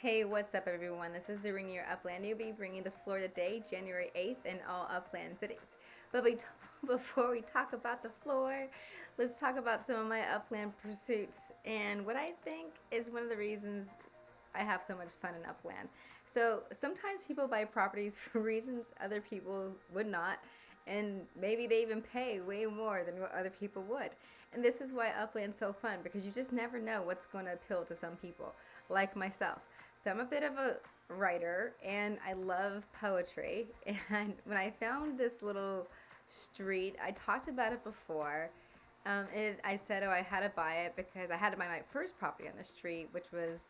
Hey, what's up, everyone? This is Zarina, your Upland newbie, bringing the Florida day, January 8th, in all Upland cities. But before we talk about the floor, let's talk about some of my Upland pursuits and what I think is one of the reasons I have so much fun in Upland. So sometimes people buy properties for reasons other people would not, and maybe they even pay way more than what other people would. And this is why Upland's so fun, because you just never know what's going to appeal to some people, like myself. So I'm a bit of a writer and I love poetry. And when I found this little street, I talked about it before. I said, oh, I had to buy it because I had to buy my first property on the street, which was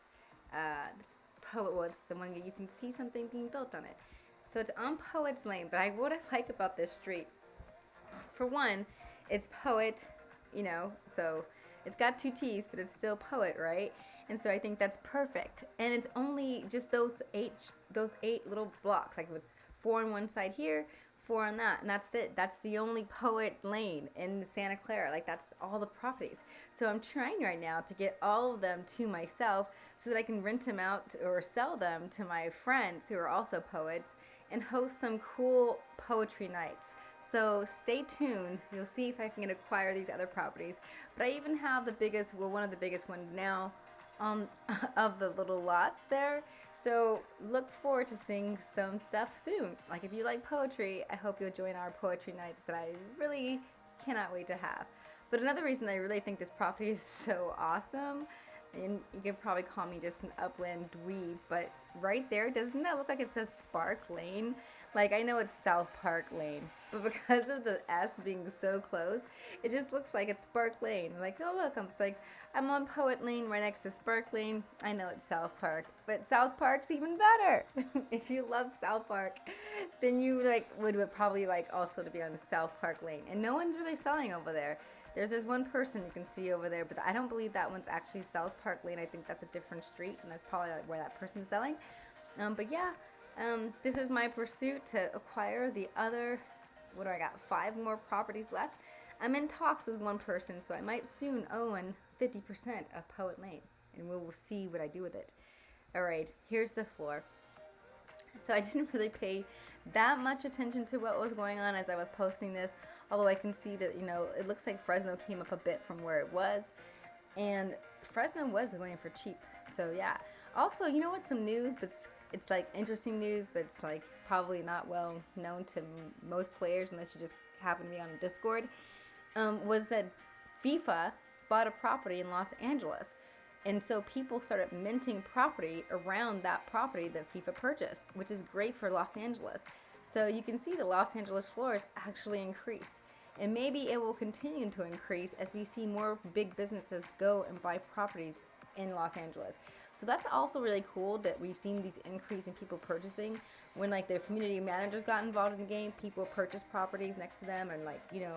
Poet Woods, the one that you can see something being built on it. So it's on Poet's Lane. But what I like about this street, for one, it's Poet, so it's got two T's, but it's still Poet, right? And so I think that's perfect. And it's only just those eight little blocks. Like it's four on one side here, four on that, and that's it. That's the only Poet Lane in Santa Clara. Like that's all the properties. So I'm trying right now to get all of them to myself so that I can rent them out or sell them to my friends who are also poets and host some cool poetry nights. So stay tuned. You'll see if I can acquire these other properties. But I even have one of the biggest ones now of the little lots there. So look forward to seeing some stuff soon. Like if you like poetry, I hope you'll join our poetry nights that I really cannot wait to have. But another reason I really think this property is so awesome, and you could probably call me just an Upland dweeb, but right there, doesn't that look like it says Spark Lane? Like I know it's South Park Lane, but because of the S being so close, it just looks like it's Spark Lane. Like, oh look, I'm on Poet Lane right next to Spark Lane. I know it's South Park, but South Park's even better. If you love South Park, then you would probably like also to be on South Park Lane. And no one's really selling over there. There's this one person you can see over there, but I don't believe that one's actually South Park Lane. I think that's a different street, and that's probably like where that person's selling. But yeah, this is my pursuit to acquire the other, what do I got, 5 more properties left. I'm in talks with one person, so I might soon own 50% of Poet Lane, and we will see what I do with it. All right, here's the floor. So I didn't really pay that much attention to what was going on as I was posting this, although I can see that, it looks like Fresno came up a bit from where it was, and Fresno was going for cheap. So yeah. Also, you know what? Some news, but it's like interesting news, but it's like probably not well known to most players unless you just happen to be on Discord. Was that FIFA bought a property in Los Angeles. And so people started minting property around that property that FIFA purchased, which is great for Los Angeles. So you can see the Los Angeles floors actually increased. And maybe it will continue to increase as we see more big businesses go and buy properties in Los Angeles. So that's also really cool that we've seen these increase in people purchasing. When like their community managers got involved in the game, people purchased properties next to them and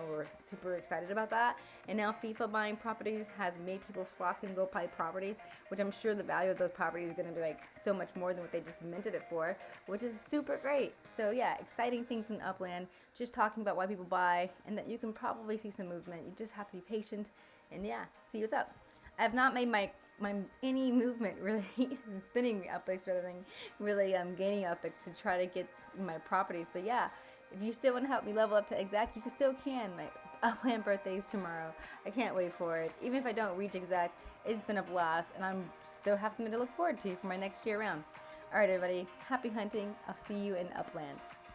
were super excited about that. And now FIFA buying properties has made people flock and go buy properties, which I'm sure the value of those properties is going to be like so much more than what they just minted it for, which is super great. So yeah, exciting things in Upland, just talking about why people buy and that you can probably see some movement. You just have to be patient and yeah, see what's up. I have not made my any movement really spinning upix rather than really gaining upix to try to get my properties. But yeah, if you still want to help me level up to exec, you still can. My Upland birthday is tomorrow. I can't wait for it. Even if I don't reach exec, it's been a blast, and I'm still have something to look forward to for my next year round. All right, everybody, happy hunting. I'll see you in Upland.